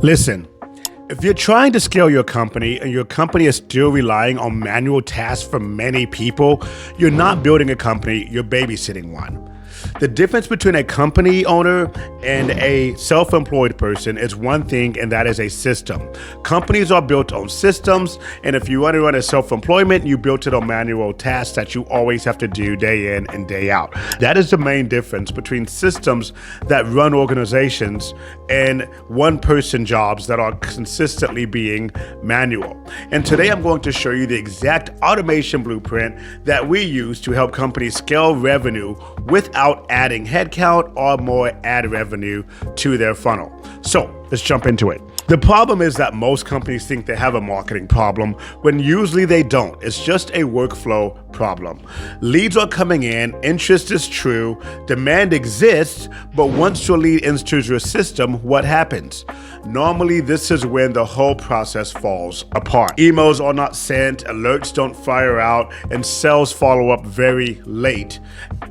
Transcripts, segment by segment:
Listen, if you're trying to scale your company and your company is still relying on manual tasks from many people, you're not building a company, you're babysitting one. The difference between a company owner and a self-employed person is one thing, and that is a system. Companies are built on systems, and if you want to run a self-employment, you built it on manual tasks that you always have to do day in and day out. That is the main difference between systems that run organizations and one-person jobs that are consistently being manual. And today I'm going to show you the exact automation blueprint that we use to help companies scale revenue without adding headcount or more ad revenue to their funnel. So let's jump into it. The problem is that most companies think they have a marketing problem when usually they don't. It's just a workflow problem. Leads are coming in, interest is true, demand exists, but once your lead enters your system, what happens? Normally, this is when the whole process falls apart. Emails are not sent, alerts don't fire out, and sales follow up very late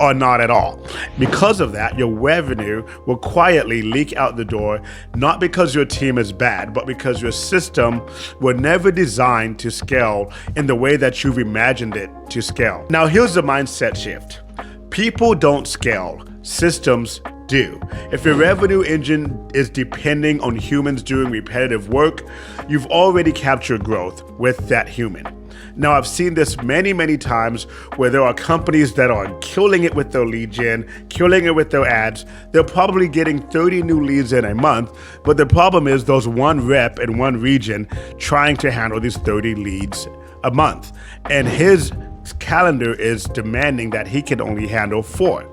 or not at all. Because of that, your revenue will quietly leak out the door, not because your team is bad, but because your system were never designed to scale in the way that you've imagined it to scale. Now, here's the mindset shift. People don't scale, systems do. If your revenue engine is depending on humans doing repetitive work, you've already captured growth with that human. Now, I've seen this many times where there are companies that are killing it with their lead gen, killing it with their ads. They're probably getting 30 new leads in a month, but the problem is there's one rep in one region trying to handle these 30 leads a month. And his calendar is demanding that he can only handle 4.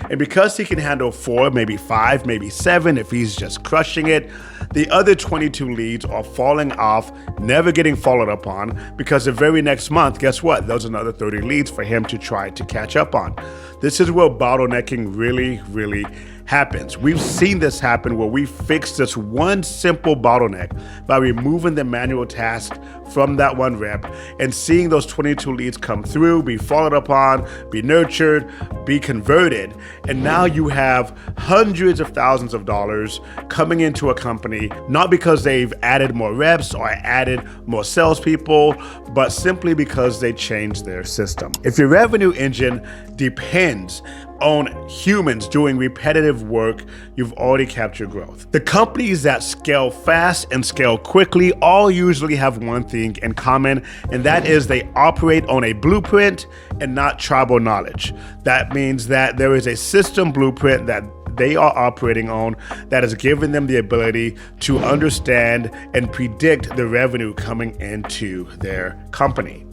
And because he can handle 4, maybe 5, maybe 7, if he's just crushing it, the other 22 leads are falling off, never getting followed up on, because the very next month, guess what? There's another 30 leads for him to try to catch up on. This is where bottlenecking really happens. We've seen this happen where we fix this one simple bottleneck by removing the manual task from that one rep and seeing those 22 leads come through, be followed up on, be nurtured, be converted. And now you have hundreds of thousands of dollars coming into a company, not because they've added more reps or added more salespeople, but simply because they changed their system. If your revenue engine depends on humans doing repetitive work, you've already captured growth. The companies that scale fast and scale quickly all usually have one thing in common, and that is they operate on a blueprint and not tribal knowledge. That means that there is a system blueprint that they are operating on that has given them the ability to understand and predict the revenue coming into their company.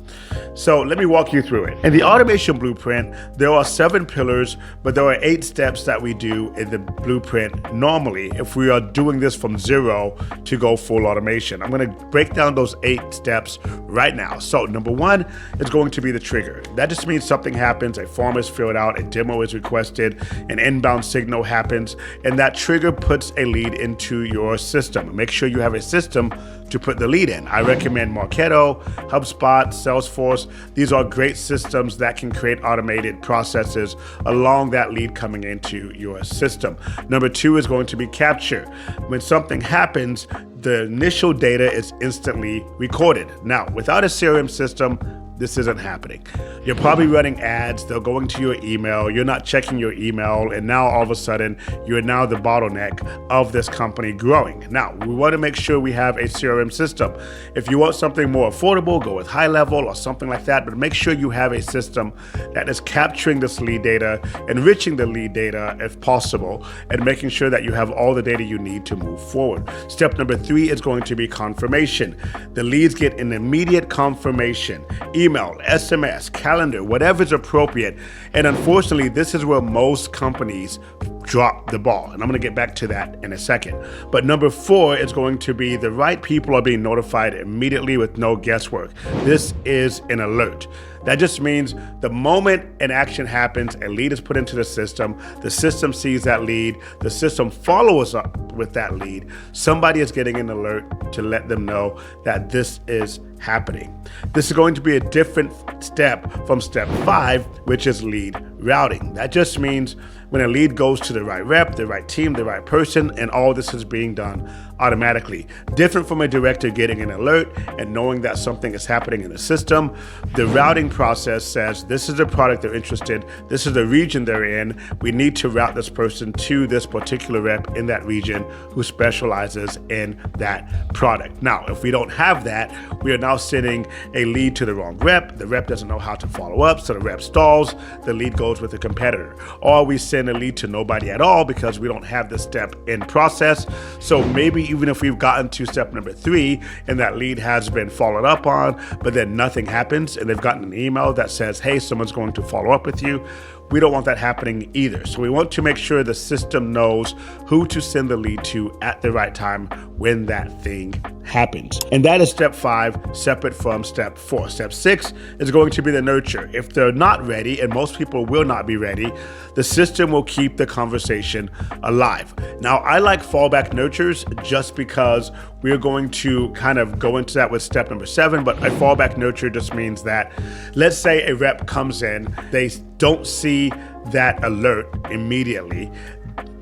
So let me walk you through it. In the automation blueprint, there are 7 pillars, but there are 8 steps that we do in the blueprint normally if we are doing this from 0 to go full automation. I'm going to break down those 8 steps right now. So number 1 is going to be the trigger. That just means something happens, a form is filled out, a demo is requested, an inbound signal happens, and that trigger puts a lead into your system. Make sure you have a system to put the lead in. I recommend Marketo, HubSpot, Salesforce. These are great systems that can create automated processes along that lead coming into your system. Number 2 is going to be capture. When something happens, the initial data is instantly recorded. Now, without a CRM system, this isn't happening. You're probably running ads, they're going to your email, you're not checking your email, and now all of a sudden, you're now the bottleneck of this company growing. Now, we want to make sure we have a CRM system. If you want something more affordable, go with high level or something like that, but make sure you have a system that is capturing this lead data, enriching the lead data if possible, and making sure that you have all the data you need to move forward. Step number 3 is going to be confirmation. The leads get an immediate confirmation. Email, SMS, calendar, whatever is appropriate. And unfortunately, this is where most companies drop the ball. And I'm going to get back to that in a second. But number 4 is going to be the right people are being notified immediately with no guesswork. This is an alert. That just means the moment an action happens, a lead is put into the system sees that lead, the system follows up with that lead. Somebody is getting an alert to let them know that this is happening. This is going to be a different step from step 5, which is lead routing. That just means when a lead goes to the right rep, the right team, the right person, and all this is being done automatically. Different from a director getting an alert and knowing that something is happening in the system. The routing process says this is the product they're interested, this is the region they're in, we need to route this person to this particular rep in that region who specializes in that product. Now, if we don't have that, we are now sending a lead to the wrong rep. The rep doesn't know how to follow up, so the rep stalls, the lead goes with a competitor. Or we send a lead to nobody at all because we don't have this step in process. So maybe even if we've gotten to step number 3 and that lead has been followed up on, but then nothing happens and they've gotten an email that says, hey, someone's going to follow up with you, we don't want that happening either. So we want to make sure the system knows who to send the lead to at the right time when that thing happens. And that is step 5, separate from step 4. Step 6 is going to be the nurture. If they're not ready, and most people will not be ready, the system will keep the conversation alive. Now, I like fallback nurtures just because we're going to kind of go into that with step number 7, but a fallback nurture just means that, let's say a rep comes in, they don't see that alert immediately.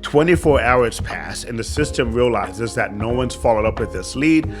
24 hours pass and the system realizes that no one's followed up with this lead.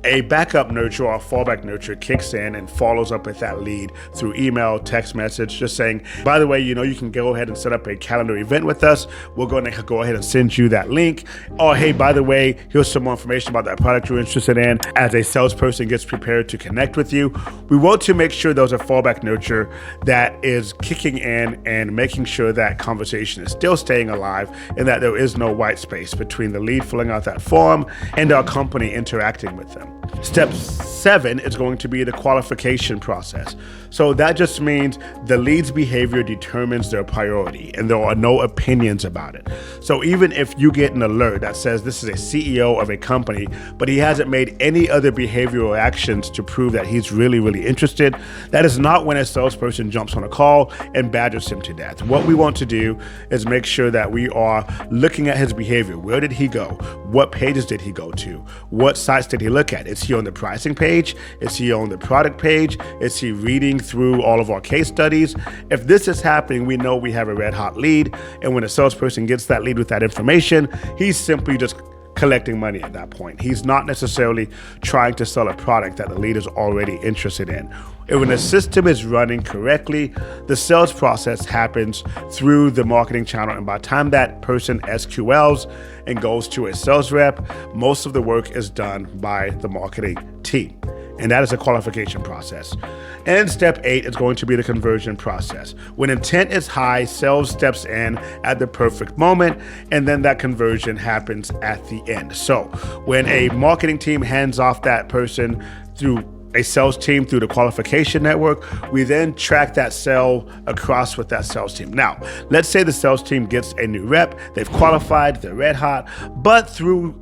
A backup nurture or a fallback nurture kicks in and follows up with that lead through email, text message, just saying, by the way, you can go ahead and set up a calendar event with us. We're going to go ahead and send you that link. Or, hey, by the way, here's some more information about that product you're interested in. As a salesperson gets prepared to connect with you, we want to make sure there's a fallback nurture that is kicking in and making sure that conversation is still staying alive and that there is no white space between the lead filling out that form and our company interacting with them. Step 7 is going to be the qualification process. So that just means the lead's behavior determines their priority and there are no opinions about it. So even if you get an alert that says this is a CEO of a company, but he hasn't made any other behavioral actions to prove that he's really, really interested, that is not when a salesperson jumps on a call and badgers him to death. What we want to do is make sure that we are looking at his behavior. Where did he go? What pages did he go to? What sites did he look at? Is he on the pricing page? Is he on the product page? Is he reading through all of our case studies? If this is happening, we know we have a red hot lead. And when a salesperson gets that lead with that information, he's simply just collecting money at that point. He's not necessarily trying to sell a product that the lead is already interested in. And when the system is running correctly, the sales process happens through the marketing channel. And by the time that person SQLs and goes to a sales rep, most of the work is done by the marketing team. And that is a qualification process. And step 8 is going to be the conversion process. When intent is high, sales steps in at the perfect moment, and then that conversion happens at the end. So when a marketing team hands off that person through a sales team through the qualification network, we then track that sale across with that sales team. Now, let's say the sales team gets a new rep, they've qualified, they're red hot, but through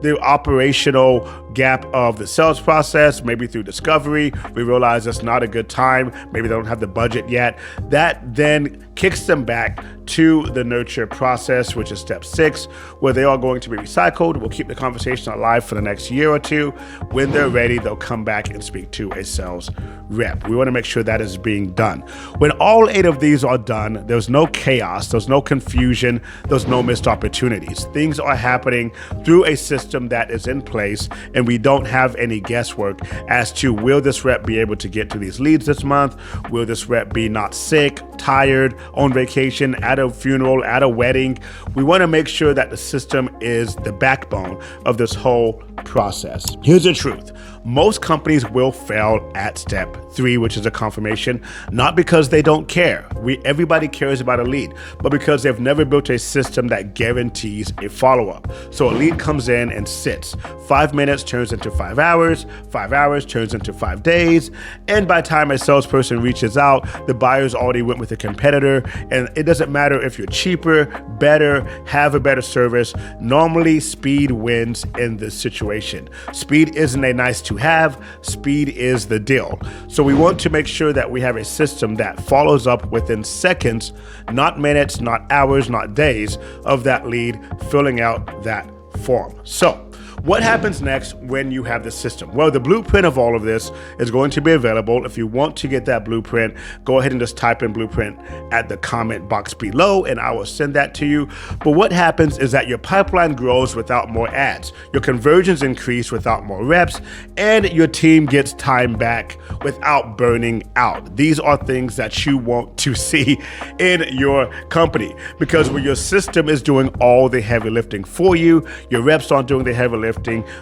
the operational gap of the sales process, maybe through discovery, we realize it's not a good time, maybe they don't have the budget yet. That then kicks them back to the nurture process, which is step 6, where they are going to be recycled. We'll keep the conversation alive for the next year or two. When they're ready, they'll come back and speak to a sales rep. We want to make sure that is being done. When all 8 of these are done, there's no chaos, there's no confusion, there's no missed opportunities. Things are happening through a system that is in place, and we don't have any guesswork as to will this rep be able to get to these leads this month? Will this rep be not sick, tired, on vacation, at a funeral, at a wedding? We want to make sure that the system is the backbone of this whole process. Here's the truth. Most companies will fail at step 3, which is a confirmation, not because they don't care. Everybody cares about a lead, but because they've never built a system that guarantees a follow-up. So a lead comes in and sits. 5 minutes turns into 5 hours, 5 hours turns into 5 days, and by the time a salesperson reaches out, the buyer's already went with a competitor, and it doesn't matter if you're cheaper, better, have a better service. Normally, speed wins in this situation. Speed isn't a nice to have, speed is the deal. So we want to make sure that we have a system that follows up within seconds, not minutes, not hours, not days of that lead filling out that form. So What happens next when you have the system? Well, the blueprint of all of this is going to be available. If you want to get that blueprint, go ahead and just type in blueprint at the comment box below and I will send that to you. But what happens is that your pipeline grows without more ads, your conversions increase without more reps, and your team gets time back without burning out. These are things that you want to see in your company, because when your system is doing all the heavy lifting for you, your reps aren't doing the heavy lifting,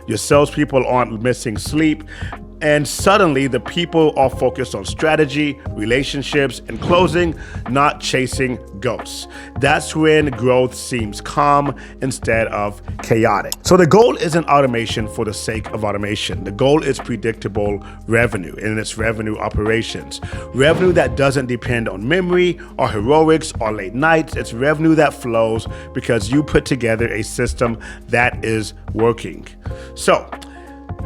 your salespeople aren't missing sleep, and suddenly the people are focused on strategy, relationships, and closing, not chasing ghosts. That's when growth seems calm instead of chaotic. So the goal isn't automation for the sake of automation. The goal is predictable revenue, and it's revenue operations. Revenue that doesn't depend on memory or heroics or late nights. It's revenue that flows because you put together a system that is working. So,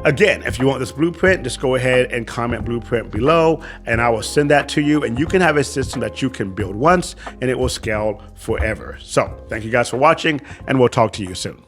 again, if you want this blueprint, just go ahead and comment blueprint below and I will send that to you, and you can have a system that you can build once and it will scale forever. So thank you guys for watching, and we'll talk to you soon.